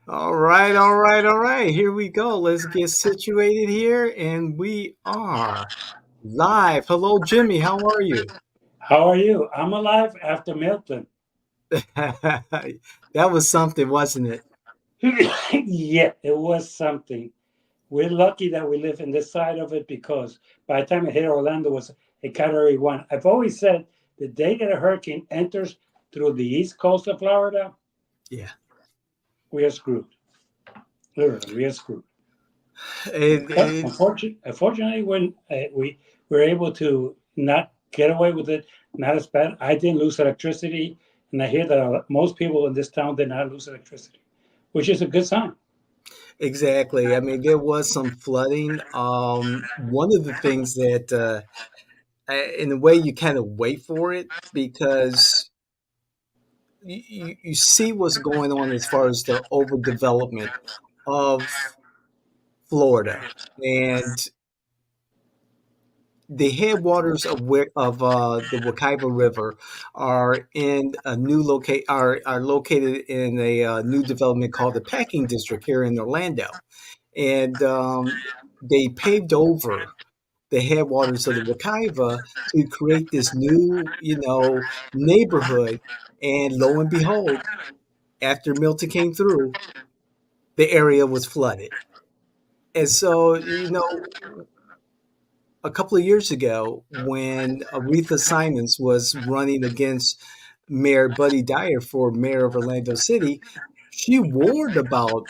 All right, all right, all right. Here we go. Let's get situated here, and we are live. Hello, Jimmy. How are you? How are you? I'm alive after Milton. That was something, wasn't it? Yeah, it was something. We're lucky that we live in this side of it because by the time it hit Orlando it was a category one. I've always said the day that a hurricane enters through the east coast of Florida, Yeah. we are screwed. Literally, we are screwed. It, But it, unfortunately, when we were able to not get away with it, not as bad. I didn't lose electricity, and I hear that most people in this town did not lose electricity, which is a good sign. exactly. I mean, there was some flooding. One of the things that, in a way, you kind of wait for it because you see what's going on as far as the overdevelopment of Florida. And the headwaters of the Wekiva River are in a new locate are located in a new development called the Packing District here in Orlando, and they paved over the headwaters of the Wekiva to create this new, neighborhood. And lo and behold, after Milton came through, the area was flooded. And so, a couple of years ago when Aretha Simons was running against Mayor Buddy Dyer for mayor of Orlando City, she warned about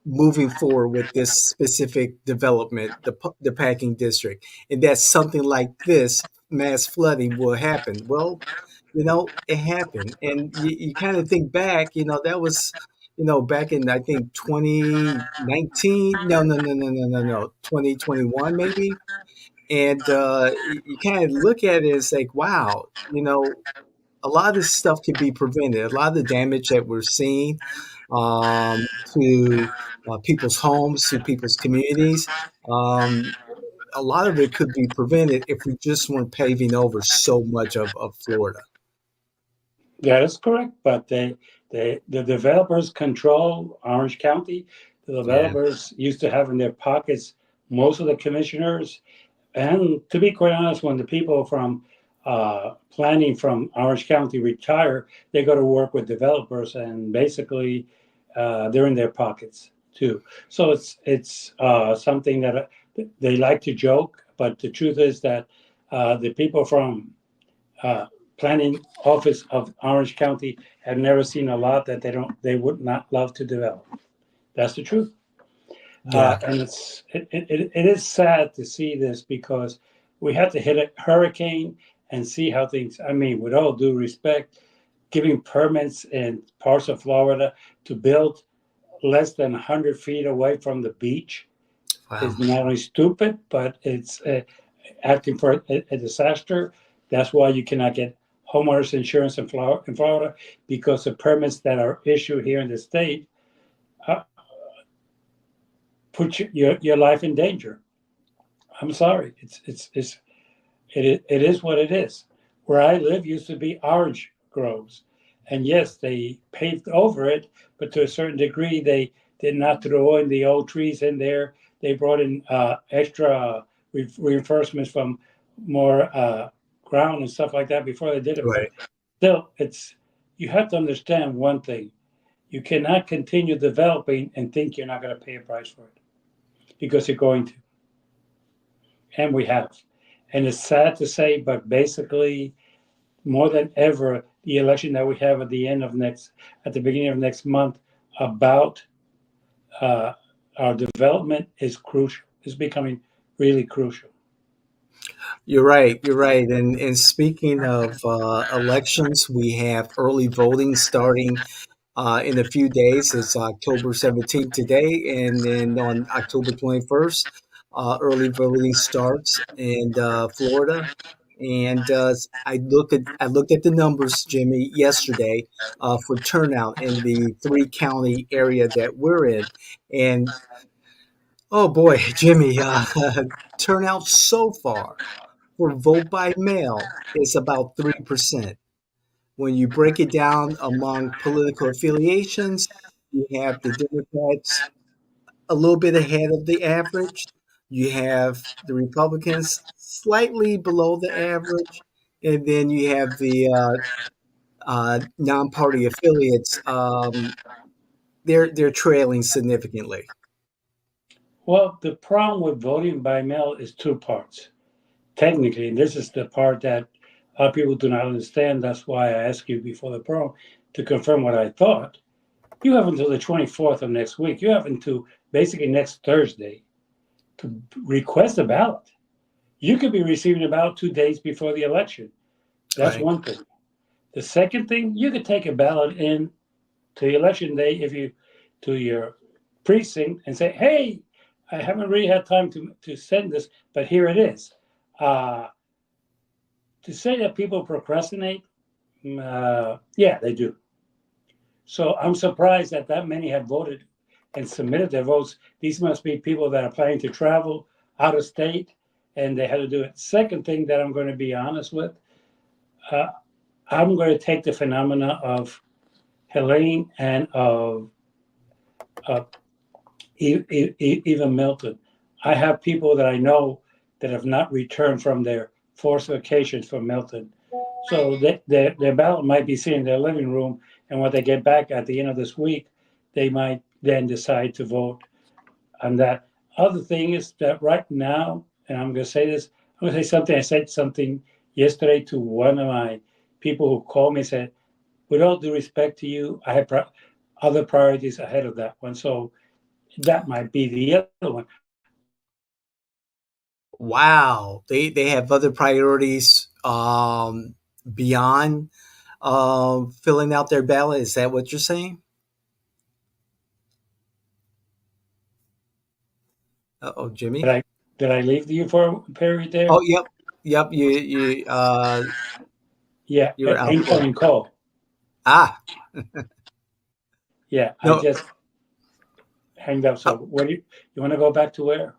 moving forward with this specific development, the packing district, and that something like this mass flooding will happen. Well, it happened, and you kind of think back, that was, back in I think 2019. No, no, no, no, no, no, no, 2021 maybe. And you kind of look at it and say, wow, a lot of this stuff can be prevented. A lot of the damage that we're seeing to people's homes, to people's communities, um, a lot of it could be prevented if we just weren't paving over so much of Florida. That is correct, but the developers control Orange County. The Yeah, developers used to have in their pockets most of the commissioners. And to be quite honest, when the people from planning from Orange County retire, they go to work with developers, and basically they're in their pockets too. So it's something that they like to joke, but the truth is that the people from uh, planning office of Orange County have never seen a lot that they would not love to develop. That's the truth. yeah, And it is sad to see this because we had to hit a hurricane and see how things. I mean, with all due respect, giving permits in parts of Florida to build less than 100 feet away from the beach wow. is not only stupid, but it's acting for a disaster. That's why you cannot get homeowners insurance in Florida because the permits that are issued here in the state uh, put your life in danger. I'm sorry. It is what it is. Where I live used to be orange groves, and yes, they paved over it, but to a certain degree, they did not throw in the old trees in there. They brought in extra reinforcements from more ground and stuff like that before they did it. But Right. still, it's you have to understand one thing: you cannot continue developing and think you're not going to pay a price for it because you're going to, and we have. And it's sad to say, but basically, more than ever, the election that we have at the beginning of next month, about uh, our development is crucial. Is becoming really crucial. You're right. You're right. And speaking of elections, we have early voting starting in a few days. It's October 17th today, and then on October 21st, early voting starts in Florida. And I looked at the numbers, Jimmy, yesterday for turnout in the three-county area that we're in, and oh boy, Jimmy, turnout so far for vote by mail is about 3%. When you break it down among political affiliations, You have the Democrats a little bit ahead of the average. You have the Republicans slightly below the average, and then you have the non-party affiliates. They're trailing significantly. Well, the problem with voting by mail is two parts. Technically, and this is the part that a lot of people do not understand. That's why I asked you before the program to confirm what I thought. You have until the 24th of next week. You have until basically next Thursday to request a ballot. You could be receiving a ballot 2 days before the election. That's Right. one thing. The second thing, you could take a ballot in to the election day if you to your precinct and say, "Hey, I haven't really had time to send this, but here it is." Uh, to say that people procrastinate, yeah, they do. So I'm surprised that that many have voted and submitted their votes. These must be people that are planning to travel out of state, and they had to do it. Second thing that I'm going to be honest with, uh, I'm going to take the phenomena of Helene and of uh, even Milton. I have people that I know that have not returned from their forced vacations from Milton. So their ballot might be sitting in their living room, and when they get back at the end of this week, they might then decide to vote on that. Other thing is that right now, and I'm going to say this, I'm going to say something. I said something yesterday to one of my people who called me and said, with all due respect to you, I have other priorities ahead of that one. So that might be the other one. Wow, they have other priorities beyond filling out their ballot. Is that what you're saying? Oh, Did Jimmy. I did I leave you for a period Oh, there? yep, yep. Yeah, You were out for incoming call. ah Yeah, I no. just hanged up. Uh, So what do you want to go back to where?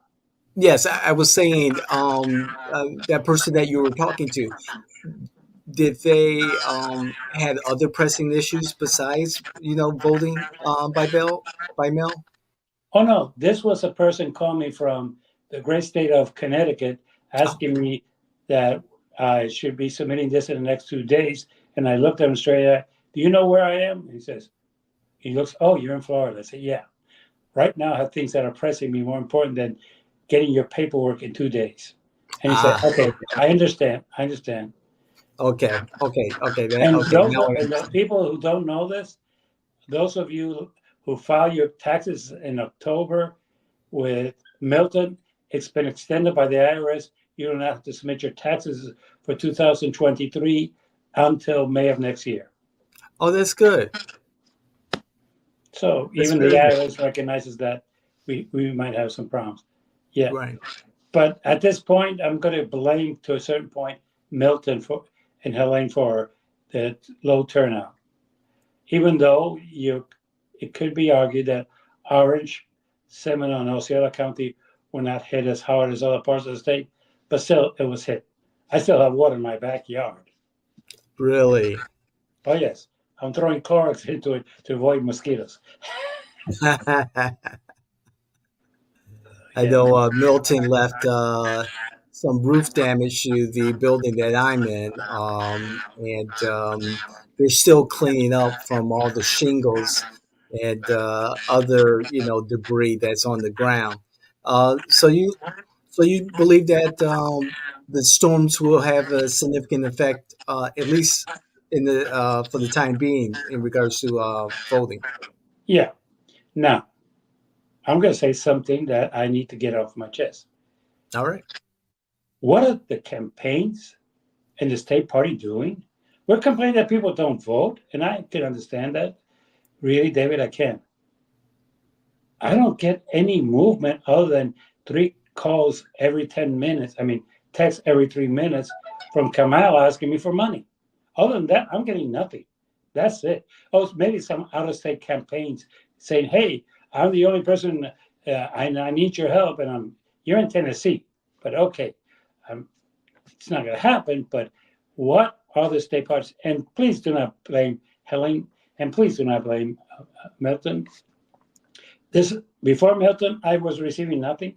yes, I was saying that person that you were talking to. Did they had other pressing issues besides voting by mail? Oh no, this was a person calling me from the great state of Connecticut, Oh, asking me that I should be submitting this in the next 2 days. And I looked at him straight at, do you know where I am? He says, he looks, oh, you're in Florida. I said, yeah. Right now I have things that are pressing me more important than getting your paperwork in 2 days. And he said, ah, okay, okay, I understand. I understand. Okay. And Okay, now I and the understand. people who don't know this, those of you who file your taxes in October with Milton, it's been extended by the IRS. You don't have to submit your taxes for 2023 until May of next year. Oh, that's good. So That's even the very good. IRS recognizes that we might have some problems. Yeah. Right. But at this point, I'm going to blame to a certain point Milton for and Helene for the low turnout. Even though it could be argued that Orange, Seminole, and Osceola County were not hit as hard as other parts of the state, but still it was hit. I still have water in my backyard. Really. Oh yes, I'm throwing Clorox into it to avoid mosquitoes. I Yeah, know Milton left some roof damage to the building that I'm in, and they're still cleaning up from all the shingles and other, debris that's on the ground. So you believe that the storms will have a significant effect, at least in the for the time being, in regards to voting. yeah. Now I'm going to say something that I need to get off my chest. All right. What are the campaigns and the state party doing? We're complaining that people don't vote, and I can understand that. Really, David, I can. I don't get any movement other than three calls every 10 minutes. I mean, text every 3 minutes from Kamal asking me for money. Other than that, I'm getting nothing. That's it. Oh, maybe some out of state campaigns saying, hey, I'm the only person, I need your help, and you're in Tennessee. But okay, um, it's not going to happen. But what are the state parties? And please do not blame Helene And please do not blame Milton. This before Milton, I was receiving nothing.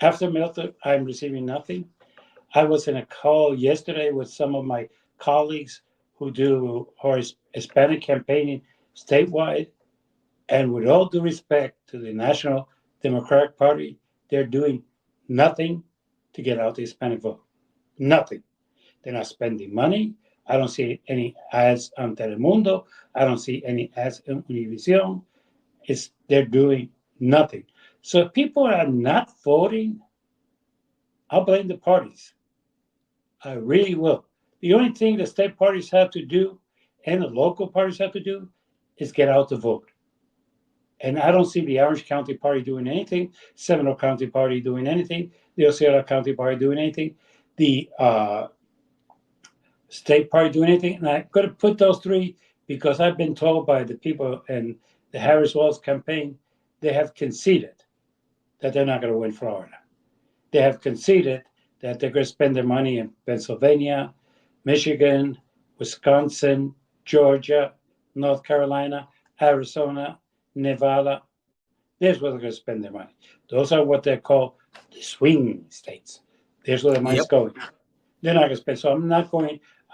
After Milton, I'm receiving nothing. I was in a call yesterday with some of my colleagues who do Hispanic campaigning statewide, and with all due respect to the National Democratic Party, they're doing nothing to get out the Hispanic vote. Nothing. They're not spending money. I don't see any ads on Telemundo. I don't see any ads in Univision. They're doing nothing. So if people are not voting, I'll blame the parties. I really will. The only thing the state parties have to do and the local parties have to do is get out the vote. And I don't see the Orange County Party doing anything, Seminole County Party doing anything, the Osceola County Party doing anything, the state party doing anything. And I'm going to put those three because I've been told by the people in the Harris Wells campaign, they have conceded that they're not going to win Florida. They have conceded that they're going to spend their money in Pennsylvania, Michigan, Wisconsin, Georgia, North Carolina, Arizona, Nevada. There's where they're going to spend their money. Those are what they call the swing states. There's where the money's Yep. going. They're not going to spend. So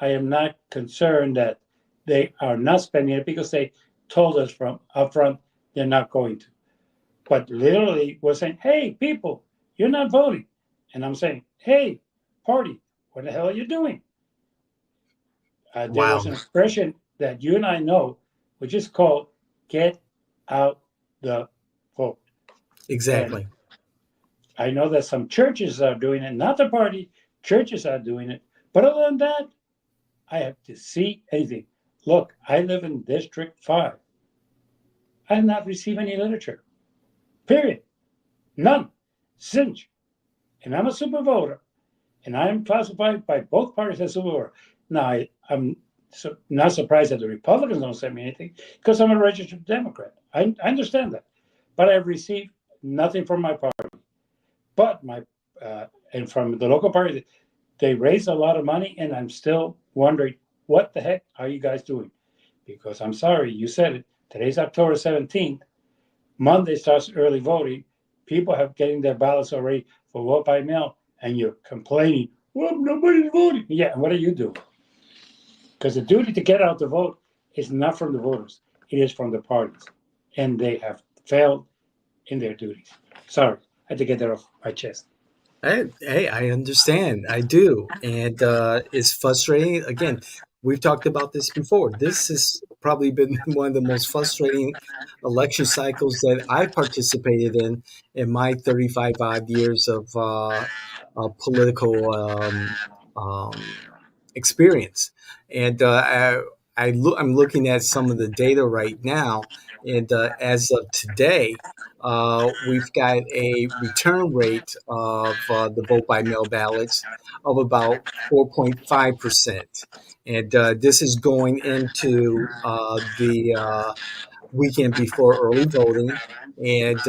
I am not concerned that they are not spending it because they told us from upfront they're not going to. But literally we're saying, hey, people, you're not voting. And I'm saying, hey, party, what the hell are you doing? There was Wow. an expression that you and I know, which is called get out the vote. And Exactly. I know that some churches are doing it, not the party, churches are doing it. But other than that, I have to see anything. Look, I live in District 5. I have not received any literature. Period. None. Cinch. And I'm a super voter. And I am classified by both parties as super voter. Now, I'm not surprised that the Republicans don't send me anything because I'm a registered Democrat. I understand that. But I've received nothing from my party. But and from the local party, they raised a lot of money, and I'm still wondering what the heck are you guys doing? Because I'm sorry, you said it. Today's October 17th. Monday starts early voting. People have getting their ballots already for vote by mail, and you're complaining, well, nobody's voting. Yeah, what are you doing? Because the duty to get out the vote is not from the voters. It is from the parties. And they have failed in their duties. Sorry, I had to get that off my chest. Hey, I understand. I do. And it's frustrating. Again, we've talked about this before. This has probably been one of the most frustrating election cycles that I participated in my 35 odd years of political experience. And I'm looking at some of the data right now, and as of today, we've got a return rate of the vote by mail ballots of about 4.5%. And this is going into the weekend before early voting. And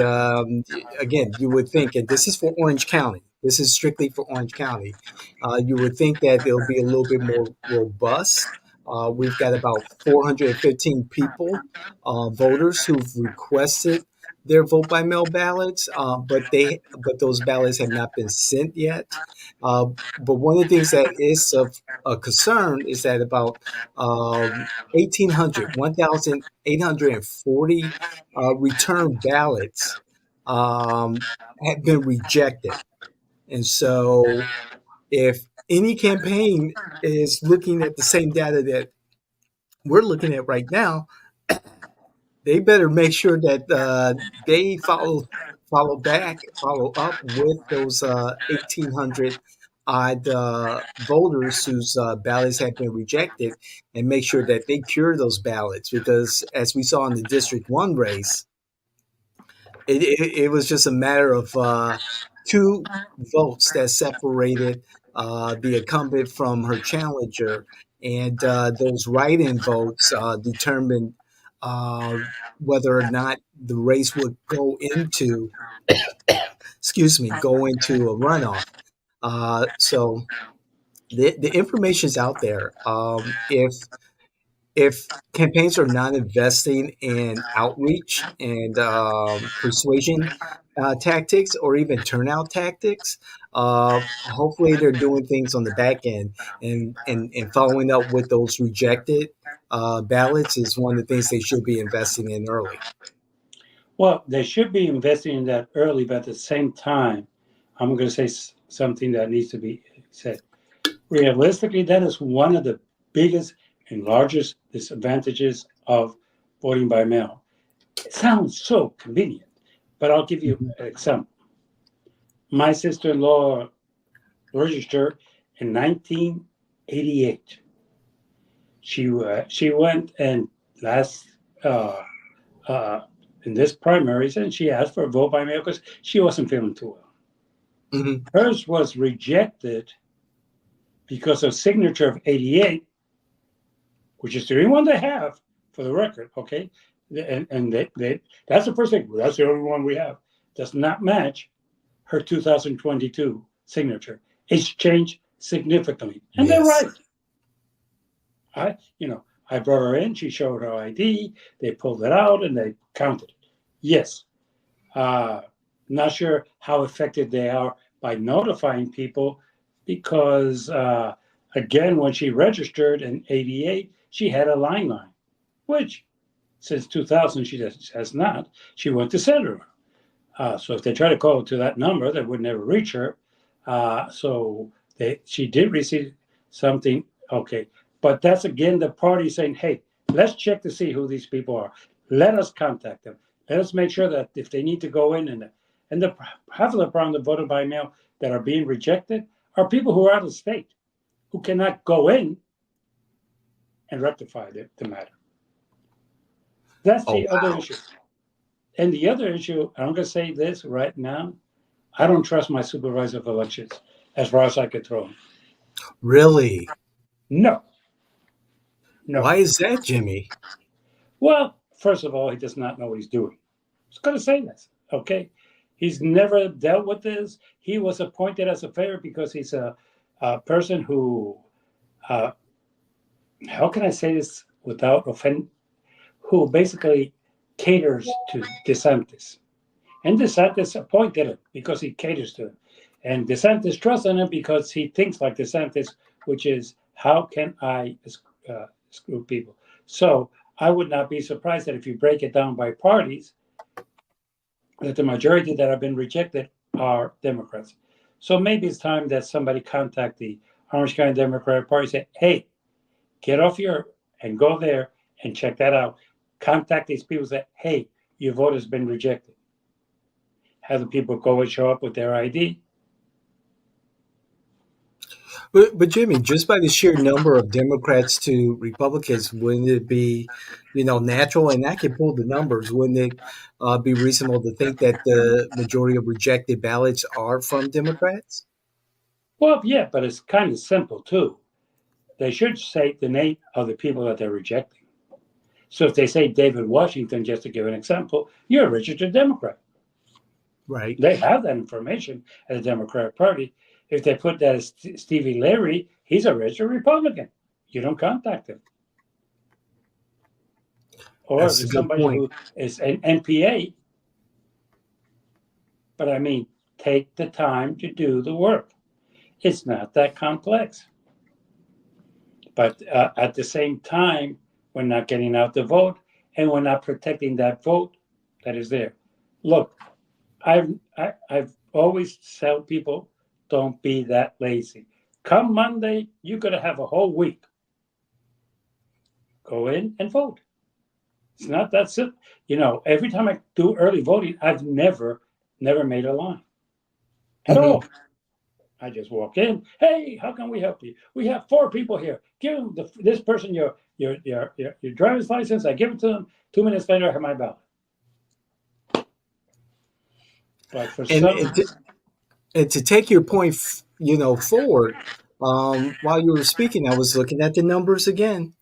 again, you would think, and this is for Orange County, this is strictly for Orange County, you would think that it'll be a little bit more robust. We've got about 415 people, voters who've requested their vote by mail ballots, but those ballots have not been sent yet. Uh, but one of the things that is of a concern is that about 1,840 return ballots have been rejected. And so, if any campaign is looking at the same data that we're looking at right now, they better make sure that they follow up with those 1,800 odd voters whose ballots have been rejected, and make sure that they cure those ballots. Because as we saw in the District 1 race, it was just a matter of two votes that separated the incumbent from her challenger, and those write-in votes determined uh, whether or not the race would go into a runoff. So the information's out there. If if campaigns are not investing in outreach and persuasion tactics or even turnout tactics, hopefully they're doing things on the back end and following up with those rejected ballots is one of the things they should be investing in early. Well, they should be investing in that early, but at the same time, I'm going to say something that needs to be said. Realistically, that is one of the biggest and largest disadvantages of voting by mail. It sounds so convenient, but I'll give you Mhm. an example. My sister in law registered in 1988. She went and last uh, uh, in this primaries and she asked for a vote by mail because she wasn't feeling too well. Mhm. Hers was rejected because of signature of 88, which is the only one they have for the record. Okay, and that's the first thing. Well, that's the only one we have. Does not match her 2022 signature. It's changed significantly, and they're Yes. right. I brought her in. She showed her ID. They pulled it out and they counted it. Yes. Uh, Not sure how effective they are by notifying people because, again, when she registered in 88, she had a line, which since 2000 she has not. She went to Senator. So if they try to call to that number, they would never reach her. She did receive something. Okay, but that's again the party saying, "Hey, let's check to see who these people are. Let us contact them. Let us make sure that if they need to go in and the half of the problem that voted by mail that are being rejected are people who are out of state who cannot go in and rectify the matter. That's Oh, the other wow. issue. And the other issue, I'm going to say this right now. I don't trust my supervisor of elections as far as I could throw him. Really? No, no. Why is that, Jimmy? Well, first of all, he does not know what he's doing. I was going to say this, okay? He's never dealt with this. He was appointed as a favor because he's a person who, uh, how can I say this without offend, who basically caters to DeSantis. And DeSantis appointed him because he caters to him. And DeSantis trusts in him because he thinks like DeSantis, which is, how can I screw people? So I would not be surprised that if you break it down by parties, that the majority that have been rejected are Democrats. So maybe it's time that somebody contact the Orange County Democratic Party and say, hey, get off your and go there and check that out. Contact these people and say, hey, your vote has been rejected. Have the people go and show up with their ID. But Jimmy, just by the sheer number of Democrats to Republicans, wouldn't it be, natural? And I can pull the numbers. Wouldn't it be reasonable to think that the majority of rejected ballots are from Democrats? Well, yeah, but it's kind of simple too. They should say the name of the people that they're rejecting. So if they say David Washington, just to give an example, you're a registered Democrat. Right. They have that information at the Democratic Party. If they put that as Stevie Larry, he's a registered Republican. You don't contact him. Or if That's a it's good somebody point. who is an NPA, but I mean, take the time to do the work. It's not that complex. But at the same time, we're not getting out the vote and we're not protecting that vote that is there. Look, I've always tell people, don't be that lazy. Come Monday, you're going to have a whole week. Go in and vote. It's not that simple. Every time I do early voting, I've never made a line at Hmm. all. I just walk in. Hey, how can we help you? We have four people here. Give this person your driver's license. I give it to them. 2 minutes later, I have my ballot. But for And, some, and, to, and to take your point, forward, while you were speaking, I was looking at the numbers again,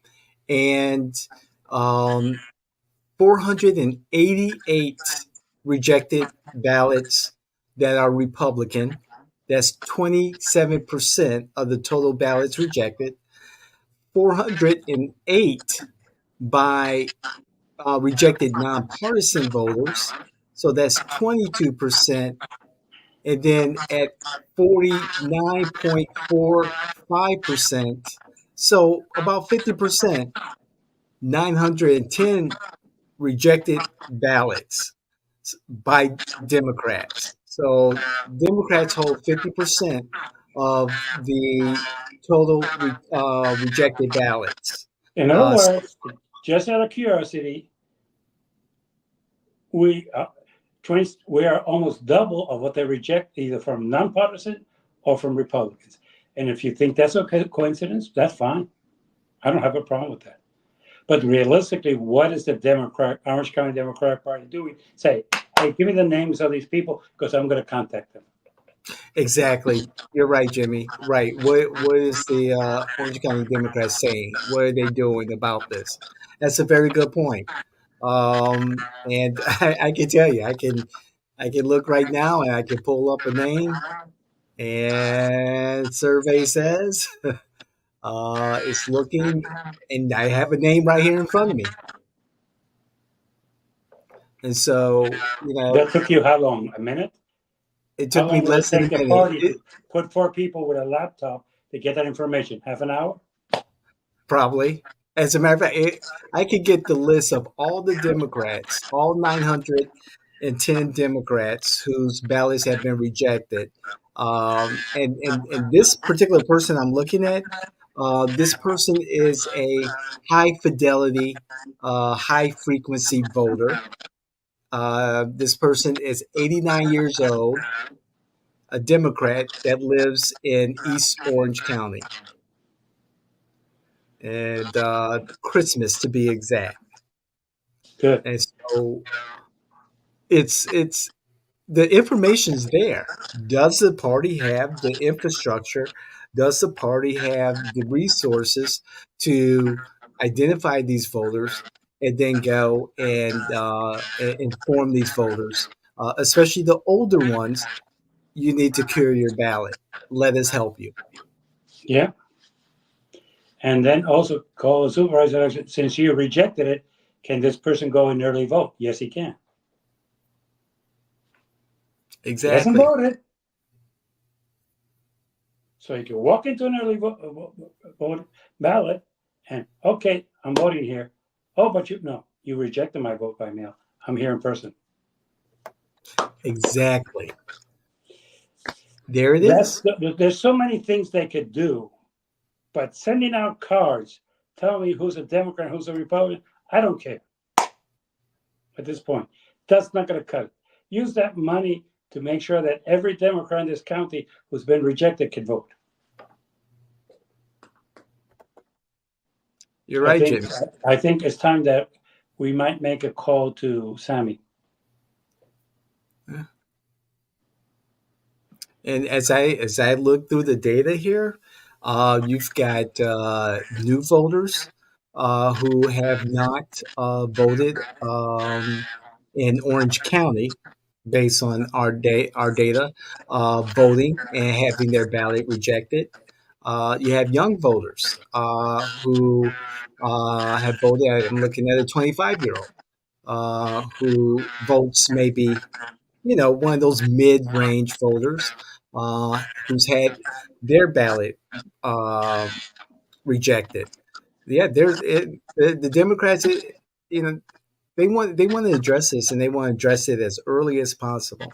and um, 488 rejected ballots that are Republican. That's 27% of the total ballots rejected. 408 by rejected nonpartisan voters. So that's 22%. And then at 49.45%, so about 50%, 910 rejected ballots by Democrats. So Democrats hold 50% of the total rejected ballots. In other So words, just out of curiosity, we uh, we are almost double of what they reject, either from nonpartisan or from Republicans. And if you think that's a coincidence, that's fine. I don't have a problem with that. But realistically, what is the Orange County Democratic Party doing? Say, hey, give me the names of these people because I'm going to contact them. exactly. You're right, Jimmy. Right. What is the Orange County Democrats saying? What are they doing about this? That's a very good point. And I can tell you, I can look right now and I can pull up a name, and survey says it's looking, and I have a name right here in front of me. And so, That took you how long? A minute? it How took me long did it less than take a the minute. party to put four people with a laptop to get that information? Half an hour? Probably. As a matter of fact, I could get the list of all the Democrats, all 910 Democrats whose ballots have been rejected. And this particular person I'm looking at, this person is a high fidelity, high frequency voter. This person is 89 years old, a Democrat that lives in East Orange County, and Christmas to be exact. Good. And so it's the information's there. Does the party have the infrastructure? Does the party have the resources to identify these voters and then go and inform these voters, especially the older ones? You need to cure your ballot. Let us help you. Yeah. And then also call the supervisor election. Since you rejected it, can this person go and early vote? Yes, he can. He hasn't Exactly. voted. So you can walk into an early vote ballot and, okay, I'm voting here. Oh, but you rejected my vote by mail. I'm here in person. Exactly. There it That's is. there's so many things they could do, but sending out cards telling me who's a Democrat, who's a Republican, I don't care at this point. That's not going to cut it. Use that money to make sure that every Democrat in this county who's been rejected can vote. You're I right, think Jimmy. I think it's time that we might make a call to Sammy. And as I look through the data here, you've got new voters who have not voted in Orange County based on our data, voting and having their ballot rejected. You have young voters who have voted. I'm looking at a 25-year-old who votes maybe one of those mid-range voters who's had their ballot uh, rejected. Yeah, the Democrats. You know, they want to address this, and they want to address it as early as possible.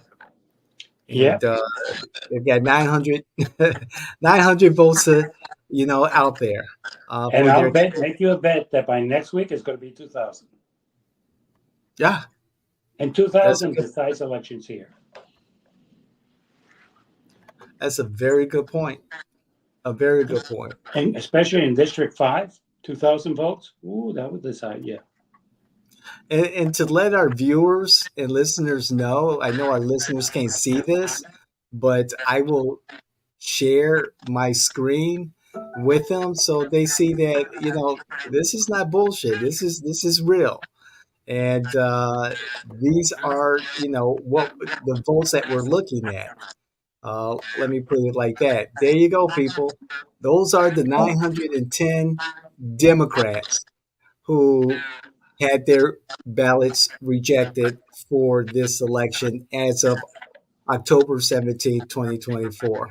Yeah, And they've got 900, 900 votes, out there and for I'll their bet candidate. make you a bet that by next week it's going to be 2,000. Yeah, And that's a 2,000 good. decides elections here. That's a very good point. A very good point. And especially in District 5, 2,000 votes. Ooh, that would decide, yeah. And to let our viewers and listeners know, I know our listeners can't see this, but I will share my screen with them so they see that this is not bullshit. This is real, and these are what the votes that we're looking at. Let me put it like that. There you go, people. Those are the 910 Democrats who had their ballots rejected for this election as of October 17th, 2024.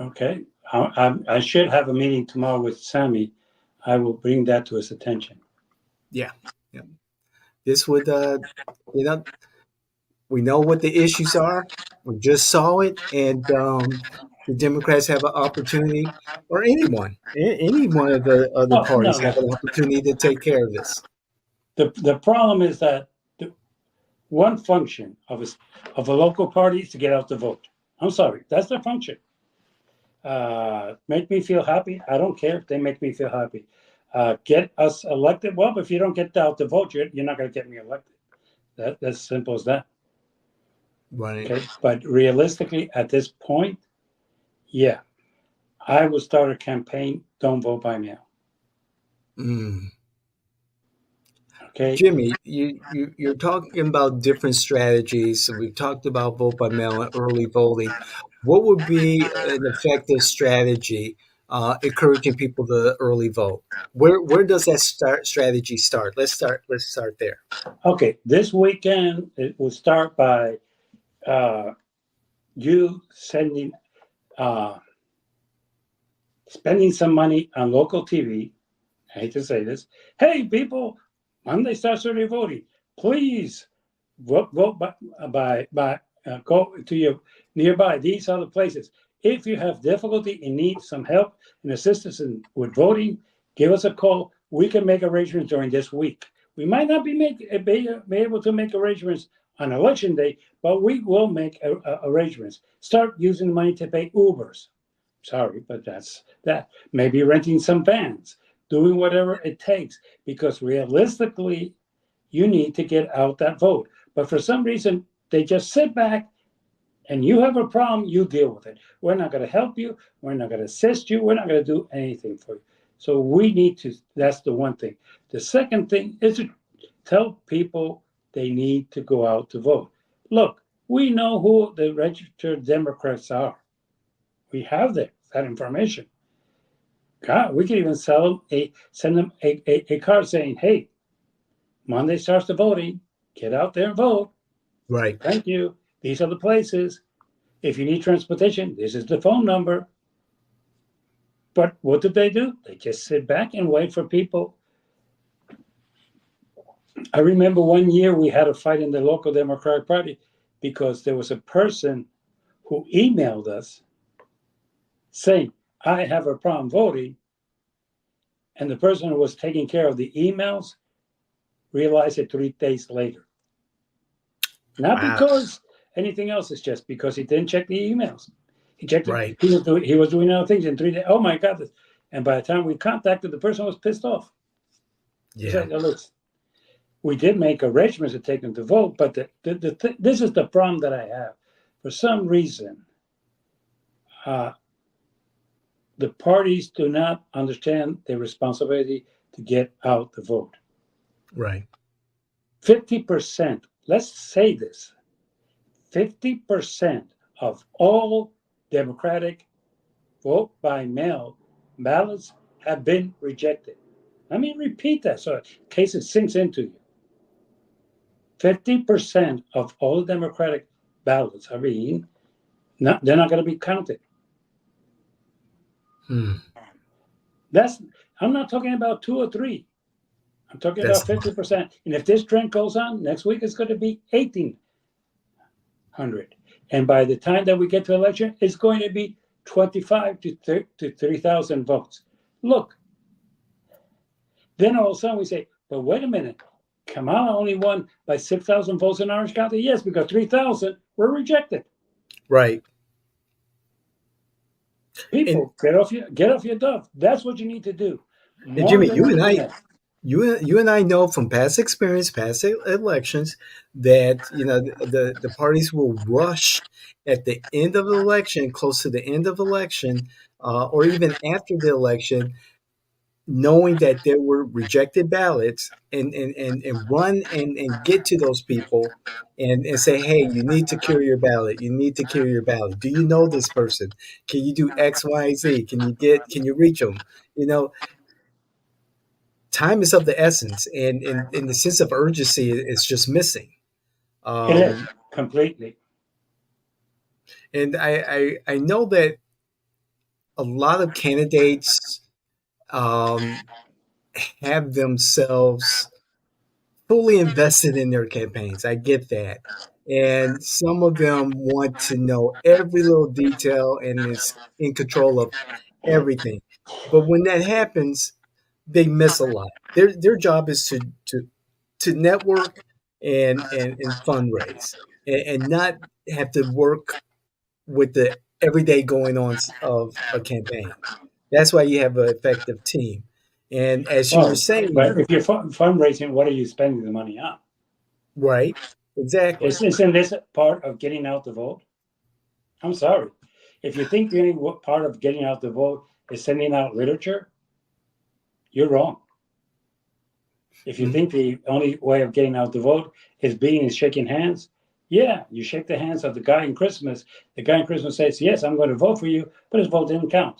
Okay. I should have a meeting tomorrow with Sammy. I will bring that to his attention. Yeah. Yeah. This would, you know, we know what the issues are. We just saw it, and the Democrats have an opportunity, or anyone, any one of the other Oh, no, parties have no. an opportunity to take care of this. The problem is that the one function of a local party is to get out the vote. I'm sorry, that's their function. Make me feel happy. I don't care if they make me feel happy. Get us elected. Well, if you don't get out the vote, you're not going to get me elected. That's simple as that. Right. Okay. But realistically, at this point, yeah, I would start a campaign. Don't vote by mail. Mm. Okay. Jimmy, you're talking about different strategies. So we've talked about vote by mail and early voting. What would be an effective strategy encouraging people to early vote? Where does that strategy start? Let's start there. Okay. This weekend, it will start by uh, you sending, uh, spending some money on local TV. I hate to say this. Hey, people, Monday starts early voting. Please vote go to your nearby. These are the places. If you have difficulty and need some help and assistance with voting, give us a call. We can make arrangements during this week. We might not be able to make arrangements on election day, but we will make arrangements. Start using the money to pay Ubers. Sorry, but that's that. Maybe renting some vans, doing whatever it takes, because realistically, you need to get out that vote. But for some reason, they just sit back and you have a problem, you deal with it. We're not going to help you. We're not going to assist you. We're not going to do anything for you. So we need to, that's the one thing. The second thing is to tell people they need to go out to vote. Look, we know who the registered Democrats are. We have that information. God, we could even send them a card saying, hey, Monday starts the voting. Get out there and vote. Right. Thank you. These are the places. If you need transportation, this is the phone number. But what did they do? They just sit back and wait for people. I remember one year we had a fight in the local Democratic Party because there was a person who emailed us saying, I have a problem voting. And the person who was taking care of the emails realized it 3 days later. Not Wow. because anything else, it's just because he didn't check the emails. He checked it. Right. He was doing other things in 3 days. Oh my God! And by the time we contacted, the person was pissed off. It's Yeah. like, oh, look, we did make arrangements to take them to vote, but this is the problem that I have. For some reason, uh, the parties do not understand their responsibility to get out the vote. Right. 50%. Let's say this: 50% of all Democratic vote by mail ballots have been rejected. Let me repeat that so in case it sinks into you. 50% of all the Democratic ballots are being they're not going to be counted. Hmm. That's I'm not talking about two or three. I'm talking That's about 50%. And if this trend goes on, next week it's going to be 1,800. And by the time that we get to election, it's going to be 25 to 3,000 votes. Look, then all of a sudden we say, but wait a minute. Kamala only won by 6,000 votes in Orange County. Yes, because 3,000 were rejected. right. And People, get off your duff. That's what you need to do. and More Jimmy, than anything else. you and I know from past experience, past elections, that the parties will rush at the end of the election, close to the end of the election, or even after the election, knowing that there were rejected ballots, and run and get to those people and say, hey, you need to cure your ballot. You need to cure your ballot. Do you know this person? Can you do X, Y, Z? Can you reach them? You know, time is of the essence, and in the sense of urgency, it's just missing. It is Um, completely. and I know that a lot of candidates um, have themselves fully invested in their campaigns. I get that. And some of them want to know every little detail and is in control of everything. But when that happens, they miss a lot. Their job is to network and fundraise and not have to work with the everyday going on of a campaign. That's why you have an effective team. And as you were Well, saying, but if you're fundraising, what are you spending the money on? right? Exactly. Isn't this part of getting out the vote? I'm sorry. If you think the only part of getting out the vote is sending out literature, you're wrong. If you Mhm. think the only way of getting out the vote is being and shaking hands, yeah, you shake the hands of the guy in Christmas. The guy in Christmas says, "Yes, I'm going to vote for you," but his vote didn't count.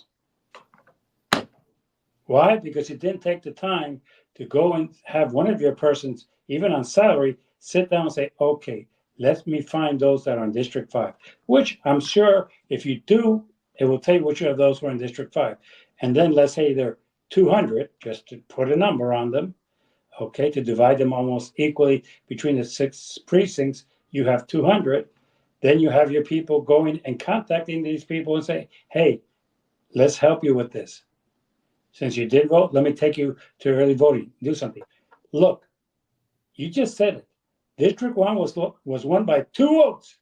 Why? Because you didn't take the time to go and have one of your persons, even on salary, sit down and say, okay, let me find those that are in District 5, which I'm sure if you do, it will tell you which of those were in District 5. And then let's say they're 200, just to put a number on them, okay, to divide them almost equally between the 6 precincts, you have 200. Then you have your people going and contacting these people and say, hey, let's help you with this. Since you did vote, let me take you to early voting. Do something. Look, you just said it. District 1 was won by 2 votes.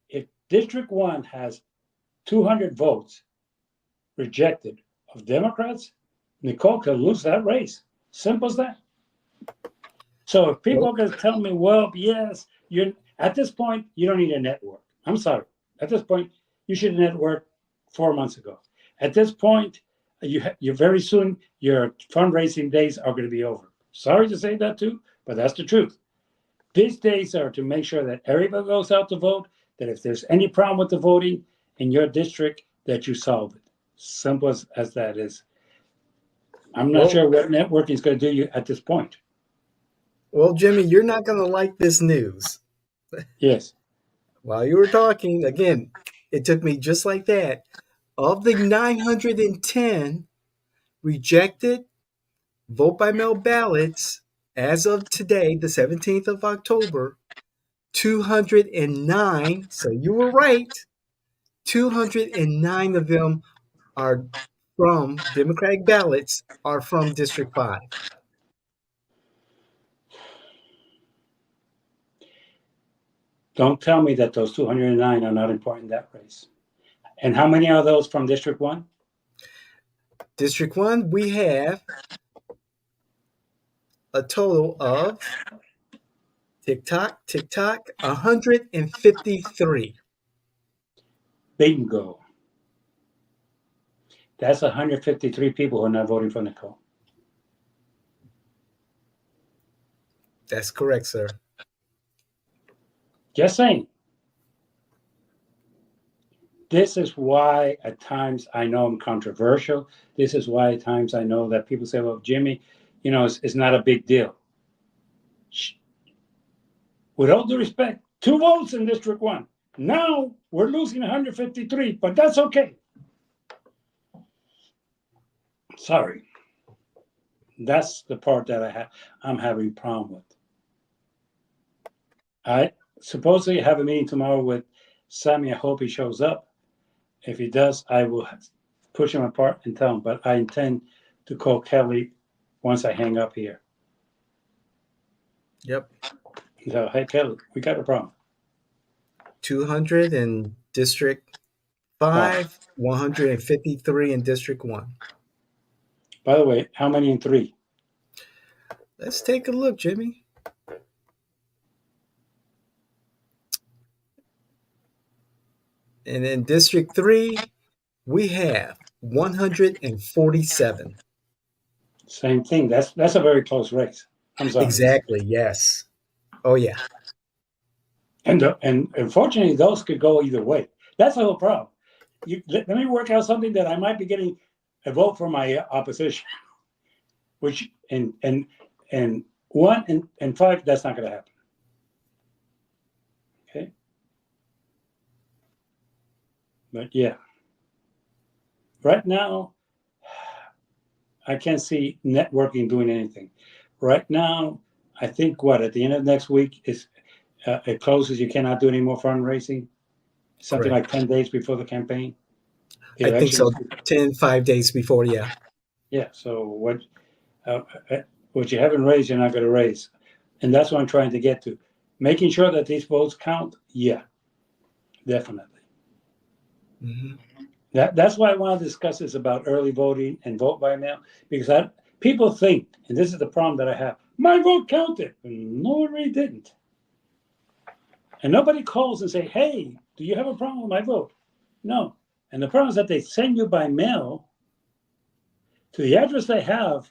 If District 1 has 200 votes rejected of Democrats, Nicole could lose that race. Simple as that. So if people Well, are going to tell me, well, yes, you're at this point, you don't need a network. I'm sorry. At this point, you should have networked 4 months ago. At this point, you very soon your fundraising days are going to be over. Sorry to say that too, but that's the truth. These days are to make sure that everybody goes out to vote. That if there's any problem with the voting in your district, that you solve it. Simple as that is. I'm not well, sure what networking is going to do you at this point. well, Jimmy, you're not going to like this news. Yes. While you were talking, again, it took me just like that. Of the 910 rejected vote by mail ballots as of today, the 17th of October, 209, so you were right, 209 of them are from Democratic ballots are from District 5. Don't tell me that those 209 are not important in that race. And how many are those from District 1? District 1, we have a total of tick tock, 153. Bingo. That's 153 people who are not voting for Nicole. That's correct, sir. Just saying. This is why at times I know I'm controversial. This is why at times I know that people say, well, Jimmy, it's not a big deal. With all due respect, 2 votes in District 1. Now we're losing 153, but that's okay. Sorry. That's the part that I'm having a problem with. I supposedly have a meeting tomorrow with Sammy. I hope he shows up. If he does, I will push him apart and tell him. But I intend to call Kelly once I hang up here. Yep. So, hey, Kelly, we got a problem. 200 in District Five. 5, 153 in District 1. By the way, how many in 3? Let's take a look, Jimmy. And in District 3, we have 147. Same thing. That's a very close race. I'm sorry. Exactly, yes. Oh, yeah. And unfortunately, those could go either way. That's the whole problem. Let me work out something that I might be getting a vote from my opposition. which and 1 and 5, that's not going to happen. Okay, but yeah, right now I can't see networking doing anything. Right now, I think at the end of next week is it closes. You cannot do any more fundraising. Something Correct. like 10 days before the campaign, the I think election is. so. 5 days before. Yeah. Yeah. So uh, what you haven't raised, you're not going to raise, and that's what I'm trying to get to. Making sure that these votes count. Yeah, definitely. Hmm. That's why I want to discuss this about early voting and vote by mail, because people think, and this is the problem that I have, my vote counted. No, it really didn't. And nobody calls and say, hey, do you have a problem with my vote? No. And the problem is that they send you by mail to the address they have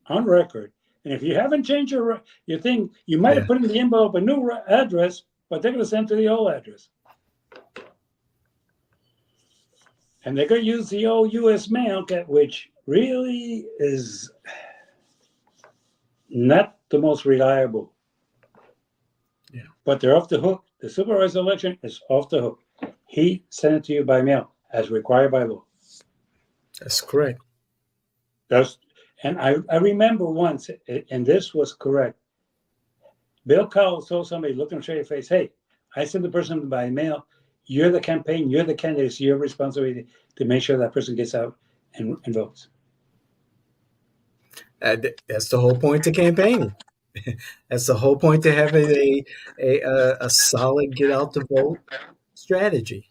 on record. And if you haven't changed your thing, you might Yeah. have put in the envelope a new address, but they're going to send to the old address. And they're going to use the old U.S. mail, which really is not the most reliable. Yeah. But they're off the hook. The supervisor election is off the hook. He sent it to you by mail as required by law. That's correct. And I remember once, and this was correct. Bill Cowles told somebody, look them straight in the face, hey, I sent the person by mail. You're the campaign, you're the candidate, it's your responsibility to make sure that person gets out and votes. That's the whole point to campaigning. That's the whole point to having a solid get out the vote strategy.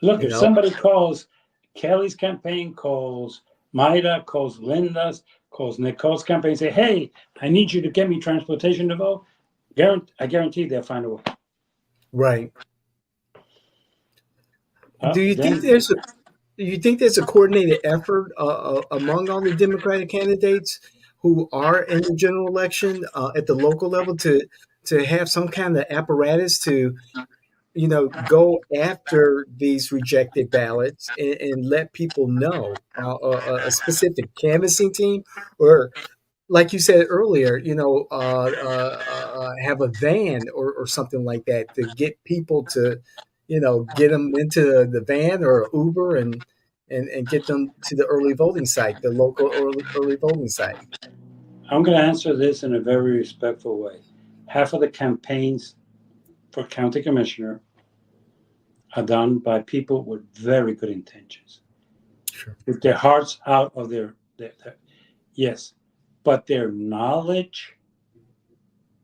Look, You if know, somebody calls Kelly's campaign, calls Maida, calls Linda's, calls Nicole's campaign, say, hey, I need you to get me transportation to vote, I guarantee they'll find a way. right? Do you think Then there's a coordinated effort among all the Democratic candidates who are in the general election at the local level to have some kind of apparatus to go after these rejected ballots and let people know a specific canvassing team, or like you said earlier, have a van or something like that to get people to, get them into the van or Uber and get them to the early voting site, the local early voting site. I'm going to answer this in a very respectful way. Half of the campaigns for county commissioner are done by people with very good intentions, Sure. with their hearts out of their yes, but their knowledge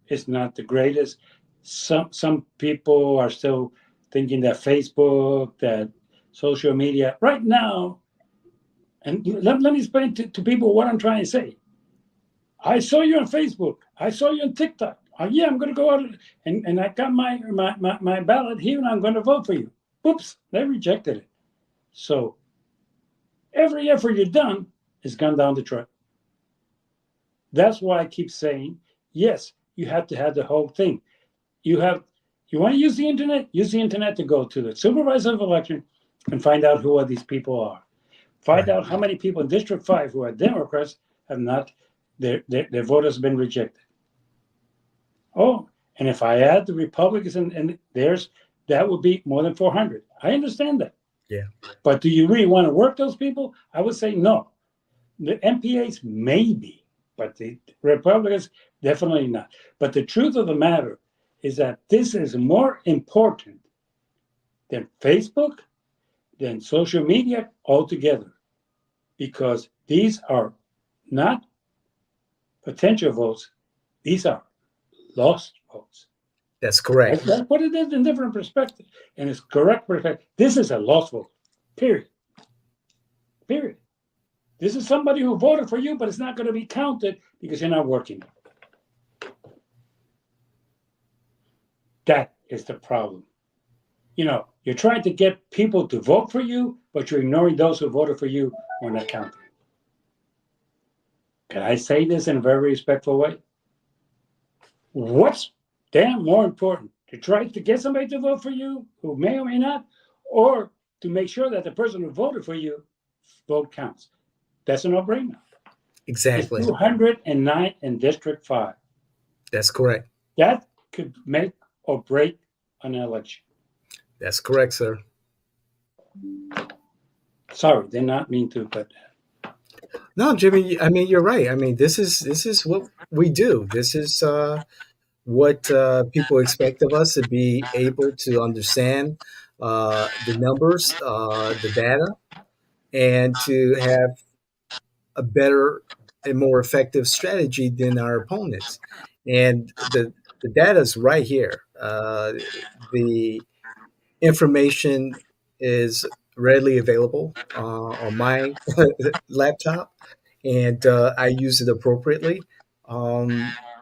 is not the greatest. Some people are still thinking that Facebook, that social media, right now, and let me explain to people what I'm trying to say. I saw you on Facebook. I saw you on TikTok. Yeah, I'm going to go out and I got my ballot here and I'm going to vote for you. Oops, they rejected it. So every effort you've done has gone down the track. That's why I keep saying, yes, you have to have the whole thing. You want to use the internet? Use the internet to go to the supervisor of election and find out who these people are. Find Right. out how many people in District 5 who are Democrats have not, their vote has been rejected. Oh, and if I add the Republicans and theirs, that would be more than 400. I understand that. Yeah. But do you really want to work those people? I would say no. The MPAs maybe, but the Republicans definitely not. But the truth of the matter is that this is more important than Facebook, than social media altogether, because these are not potential votes, these are lost votes. That's correct. Let's put it in different perspective, and it's correct perspective. This is a lost vote, period. Period. This is somebody who voted for you, but it's not going to be counted because you're not working. That is the problem. You're trying to get people to vote for you, but you're ignoring those who voted for you who are not counted. Can I say this in a very respectful way? What's damn more important? To try to get somebody to vote for you who may or may not, or to make sure that the person who voted for you vote counts? That's a no-brainer. It's Exactly. 209 in District 5. That's correct. That could make or break an election. That's correct, sir. Sorry, did not mean to, but No, Jimmy. I mean, you're right. I mean, this is what we do. This is what people expect of us to be able to understand the numbers, the data, and to have a better and more effective strategy than our opponents. And the data is right here. The information is readily available on my laptop, and I use it appropriately.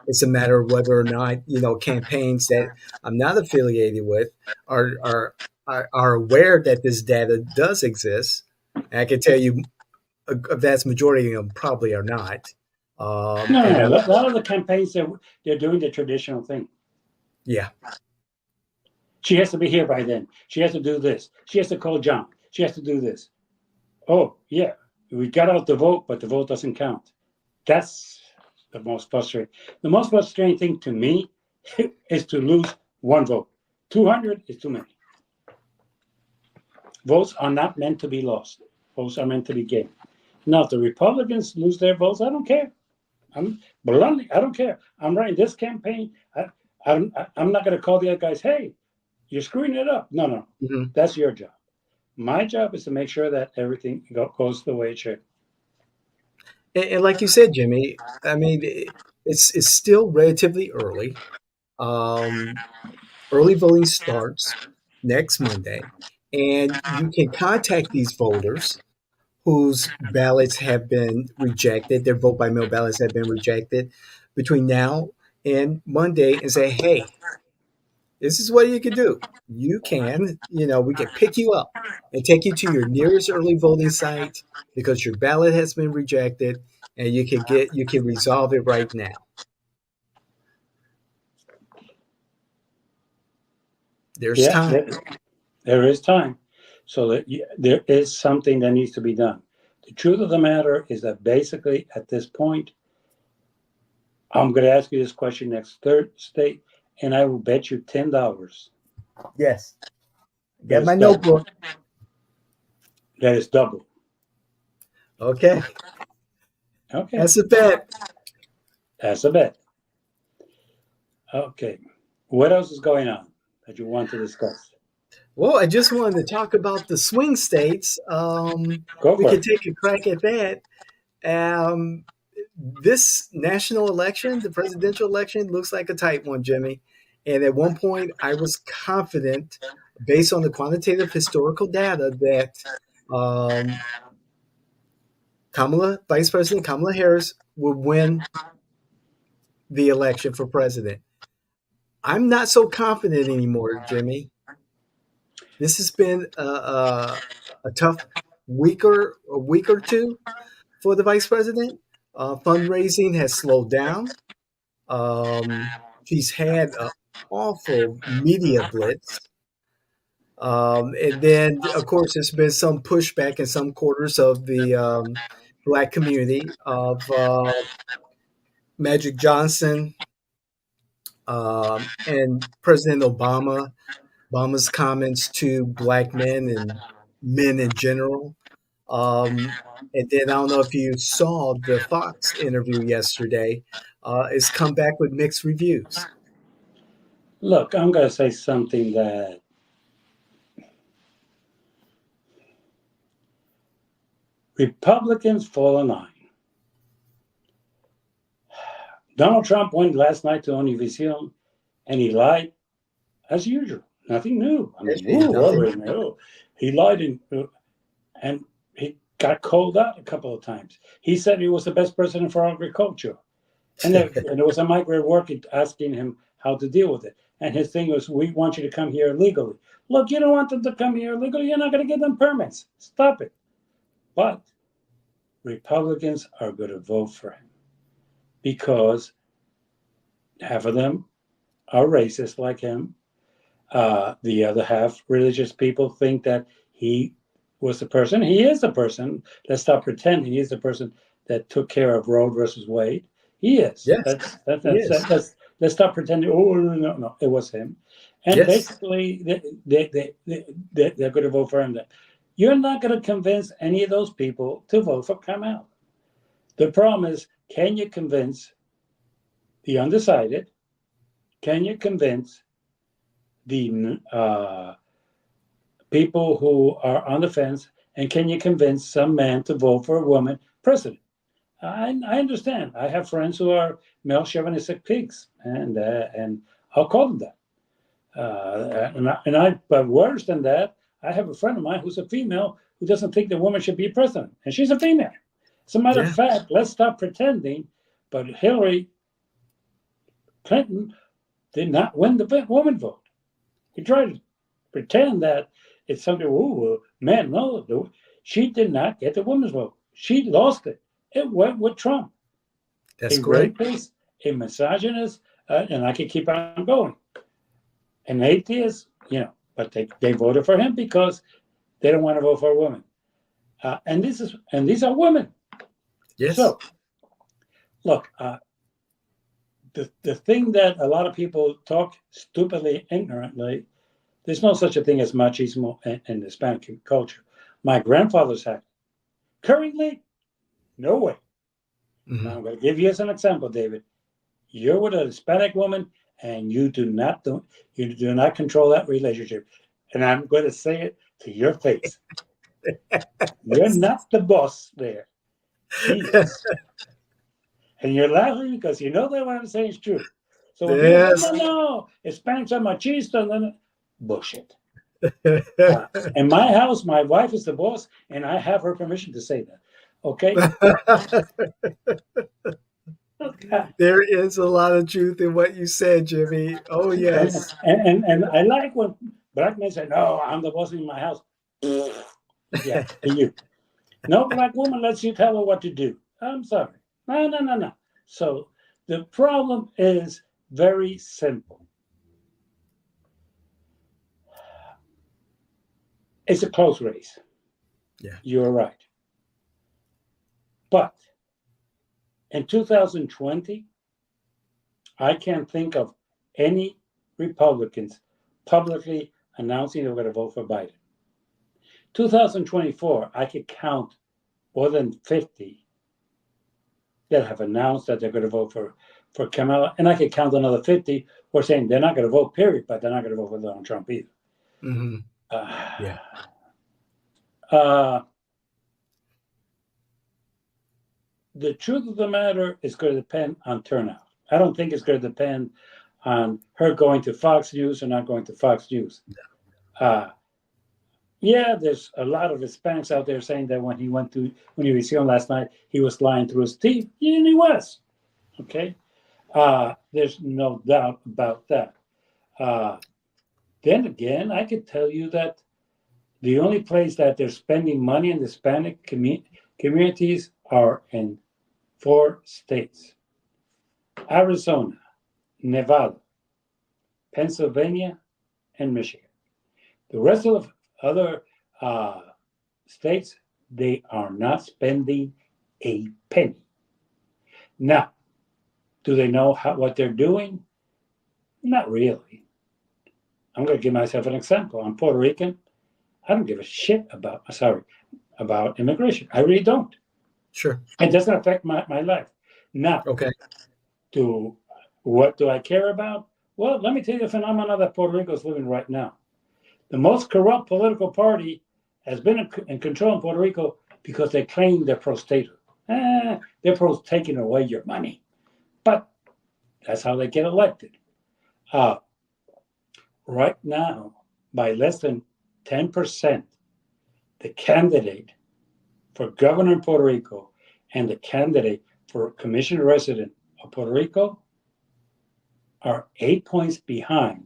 It's a matter of whether or not campaigns that I'm not affiliated with are are aware that this data does exist. And I can tell you a vast majority of them probably are not. no, And no, I no. A lot of the campaigns they're doing the traditional thing. Yeah, She has to be here by then. She has to do this. She has to call John. She has to do this. Oh, yeah, we got out the vote, but the vote doesn't count. That's the most frustrating. The most frustrating thing to me is to lose one vote. 200 is too many. Votes are not meant to be lost. Votes are meant to be gained. Now, if the Republicans lose their votes, I don't care. I'm bluntly, I don't care. I'm running this campaign. I'm not going to call the other guys, hey, you're screwing it up. No, no, hmm that's your job. My job is to make sure that everything goes the way it should. and like you said, Jimmy, I mean, it's still relatively early. Um, Early voting starts next Monday, and you can contact these voters whose ballots have been rejected, their vote by mail ballots have been rejected between now and Monday, and say, hey, this is what you can do. You can, we can pick you up and take you to your nearest early voting site because your ballot has been rejected, and you can resolve it right now. There's Yeah, time. there is time. So that there is something that needs to be done. The truth of the matter is that basically at this point, I'm going to ask you this question next Thursday, and I will bet you $10 Yes. that Got it's my double. notebook. That it's double. Okay. Okay, That's a bet. that's a bet. Okay, what else is going on that you want to discuss? Well, I just wanted to talk about the swing states. Go We for could it. take a crack at that. Um, this national election, the presidential election, looks like a tight one, Jimmy. And at one point, I was confident, based on the quantitative historical data, that um, Vice President Kamala Harris, would win the election for president. I'm not so confident anymore, Jimmy. This has been a tough a week or two for the vice president. Fundraising has slowed down. She's had an awful media blitz. And then, of course, there's been some pushback in some quarters of the black community of Magic Johnson and President Obama's comments to black men and men in general. And then I don't know if you saw the Fox interview yesterday. It's come back with mixed reviews. Look, I'm going to say something that Republicans fall in line. Donald Trump went last night to Univision and he lied as usual. Nothing new. I mean, Actually, nothing. he lied and he got called out a couple of times. He said he was the best president for agriculture. And there was a migrant worker asking him how to deal with it. And his thing was, we want you to come here illegally. Look, you don't want them to come here illegally. You're not going to give them permits. Stop it. But Republicans are going to vote for him because half of them are racist like him. The other half, religious people, think that he was the person. He is the person. Let's stop pretending he is the person that took care of Roe versus Wade. He is. Yes, yes, Let's stop pretending. Oh no, it was him. And yes, basically, they're going to vote for him. You're not going to convince any of those people to vote for Kamala. The problem is, can you convince the undecided? Can you convince the people who are on the fence? And can you convince some man to vote for a woman president? I understand. I have friends who are male chauvinistic pigs, and I'll call them that. But worse than that, I have a friend of mine who's a female who doesn't think the woman should be president, and she's a female. As a matter of yeah, fact, let's stop pretending. But Hillary Clinton did not win the woman vote. We try to pretend that it's something. Oh, man, no, she did not get the women's vote. She lost it. It went with Trump, that's a correct. rapist, a misogynist, and I could keep on going. An atheist, but they voted for him because they don't want to vote for a woman. And these are women. Yes, So look, the thing that a lot of people talk stupidly, ignorantly, there's no such a thing as machismo in Hispanic culture. My grandfather's had it. Currently, no way. Now hmm, I'm going to give you as an example, David. You're with a Hispanic woman, and you do not control that relationship. And I'm going to say it to your face. You're not the boss there. She is. And you're laughing because you know that what I'm saying is true. So when people say, no, yes. no, Hispanics are machista, then bullshit. In my house, my wife is the boss, and I have her permission to say that. Okay? There is a lot of truth in what you said, Jimmy. Oh, And, yes. and I like when black men say, no, I'm the boss in my house. Yeah, you. No black woman lets you tell her what to do. I'm sorry. No, no, no, no. So the problem is very simple. It's a close race. Yeah. You're right. But in 2020, I can't think of any Republicans publicly announcing they're going to vote for Biden. 2024, I could count more than 50 that have announced that they're going to vote for Kamala, and I could count another 50 who are saying they're not going to vote, period, but they're not going to vote for Donald Trump either. Hmm. Uh, Yeah. the truth of the matter is going to depend on turnout. I don't think it's going to depend on her going to Fox News or not going to Fox News. Yeah, there's a lot of Hispanics out there saying that when he was here last night, he was lying through his teeth. Yeah, and he was. Okay. There's no doubt about that. Then again, I could tell you that the only place that they're spending money in the Hispanic communities are in 4 states: Arizona, Nevada, Pennsylvania, and Michigan. The rest of the other states, they are not spending a penny. Now, do they know what they're doing? Not really. I'm going to give myself an example. I'm Puerto Rican. I don't give a shit about immigration. I really don't. Sure. It doesn't affect my life. Now, Okay. what do I care about? Well, let me tell you the phenomenon that Puerto Rico is living right now. The most corrupt political party has been in control in Puerto Rico because they claim they're pro-statehood. They're pro-taking away your money. But that's how they get elected. Right now, by less than 10%, the candidate for governor in Puerto Rico and the candidate for commissioner resident of Puerto Rico are 8 points behind.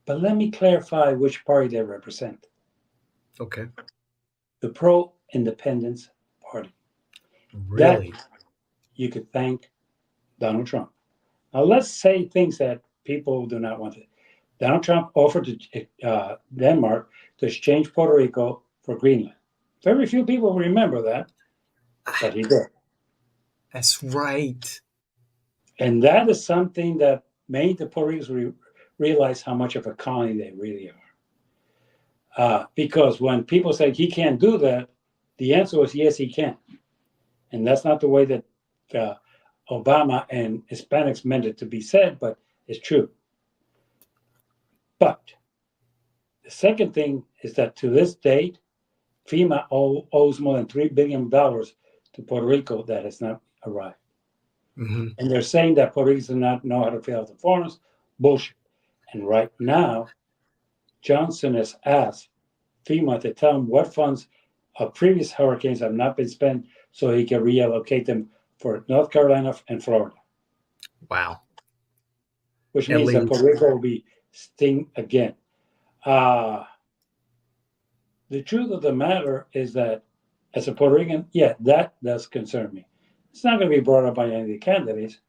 But let me clarify which party they represent. Okay. The pro-independence party. That Really? you could thank Donald Trump. Now let's say things that people do not want to. Donald Trump offered to Denmark to exchange Puerto Rico for Greenland. Very few people remember that. but he did. That's right. And that is something that made the Puerto Ricans realize how much of a colony they really are. Because when people say he can't do that, the answer was yes, he can. And that's not the way that Obama and Hispanics meant it to be said, but it's true. But the second thing is that to this date, FEMA owes more than $3 billion to Puerto Rico that has not arrived. Mm-hmm. And they're saying that Puerto Ricans do not know how to fill out the forms. Bullshit. And right now, Johnson has asked FEMA to tell him what funds of previous hurricanes have not been spent so he can reallocate them for North Carolina and Florida. Wow. Which means that Puerto Rico will be sting again. The truth of the matter is that as a Puerto Rican, yeah, that does concern me. It's not going to be brought up by any of the candidates,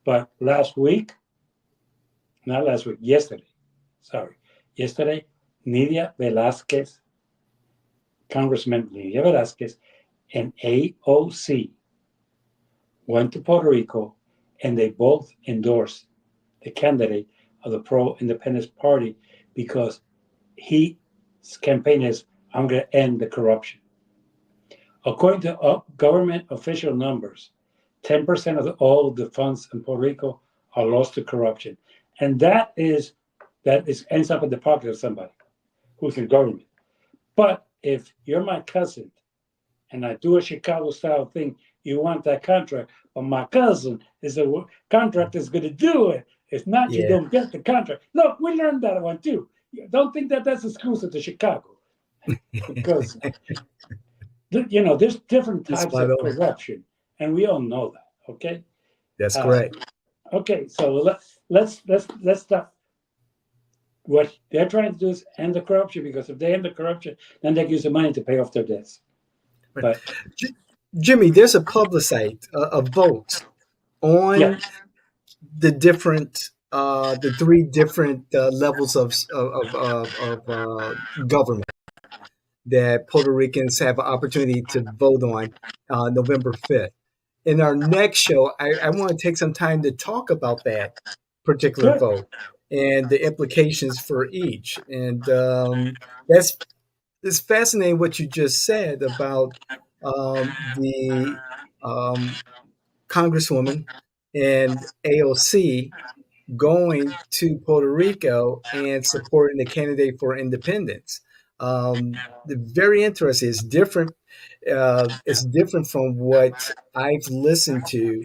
but yesterday, Nidia Velázquez, Congressman Nidia Velázquez, and AOC went to Puerto Rico, and they both endorsed the candidate of the pro-independence party because his campaign is, I'm going to end the corruption. According to government official numbers, 10% of all of the funds in Puerto Rico are lost to corruption. And that ends up in the pocket of somebody who's in government. But if you're my cousin and I do a Chicago-style thing, you want that contract, but my cousin is a contractor is going to do it. If not, you don't get the contract. Look, we learned that one too. Don't think that that's exclusive to Chicago. Because, there's different types of corruption, and we all know that, okay? That's correct. Okay, so let's stop. What they're trying to do is end the corruption, because if they end the corruption, then they use the money to pay off their debts. But Jimmy, there's a plebiscite, a vote on the different, the three different levels of government that Puerto Ricans have an opportunity to vote on November 5th. In our next show, I want to take some time to talk about that particular vote and the implications for each. And it's fascinating what you just said about the Congresswoman and AOC going to Puerto Rico and supporting the candidate for independence. Very interesting. It's different. It's different from what I've listened to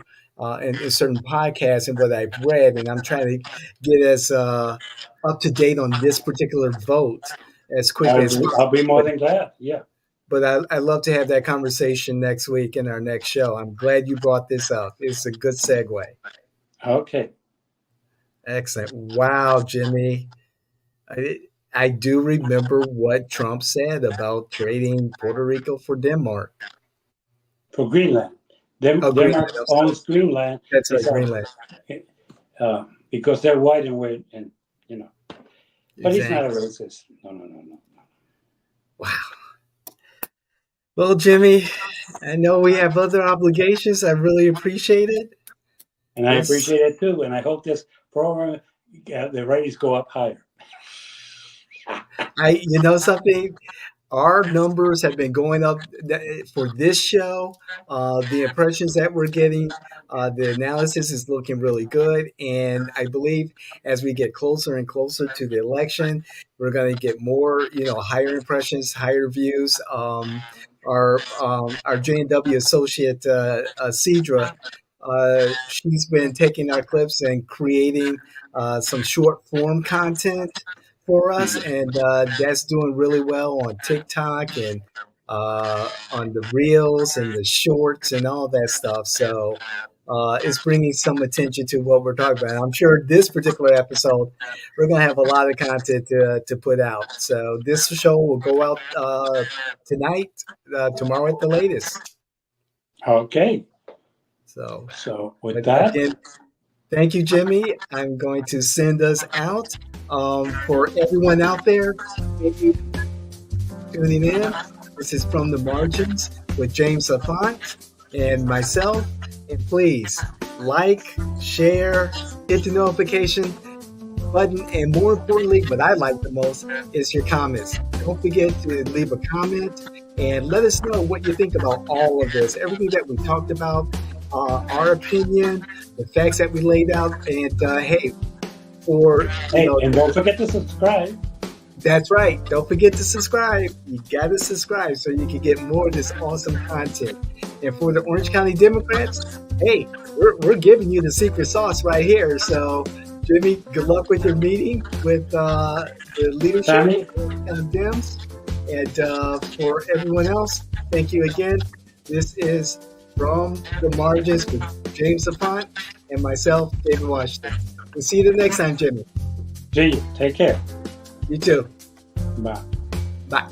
in certain podcasts and what I've read. And I'm trying to get as up to date on this particular vote as quickly as possible. I'll be more than glad. Yeah. But I love to have that conversation next week in our next show. I'm glad you brought this up. It's a good segue. Okay. Excellent. Wow, Jimmy. I do remember what Trump said about trading Puerto Rico for Denmark. For Greenland. Denmark owns Greenland. That's right, Greenland. Because they're white and we're, and But Exactly. he's not a racist. No. Wow. Well, Jimmy, I know we have other obligations. I really appreciate it. And I appreciate it too. And I hope this program, the ratings go up higher. You know something? Our numbers have been going up for this show. The impressions that we're getting, the analysis is looking really good. And I believe as we get closer and closer to the election, we're going to get more, higher impressions, higher views. Our JNW associate, Cedra, she's been taking our clips and creating some short form content for us, and that's doing really well on TikTok and on the reels and the shorts and all that stuff. So it's bringing some attention to what we're talking about. I'm sure this particular episode, we're going to have a lot of content to put out. So this show will go out tonight, tomorrow at the latest. Okay. So with that, again, thank you, Jimmy. I'm going to send us out. For everyone out there, thank you for tuning in. This is From the Margins. with James Lafont and myself. And please like, share, hit the notification button, and more importantly, what I like the most is your comments. Don't forget to leave a comment and let us know what you think about all of this, everything that we talked about, our opinion, the facts that we laid out, and hey, and don't forget to subscribe. That's right. Don't forget to subscribe. You got to subscribe so you can get more of this awesome content. And for the Orange County Democrats, hey, we're giving you the secret sauce right here. So, Jimmy, good luck with your meeting with the leadership of Orange County Dems. And for everyone else, thank you again. This is From the Margins with James Lafont and myself, David Washington. We'll see you the next time, Jimmy. See you. Take care. You too. Bye. Bye.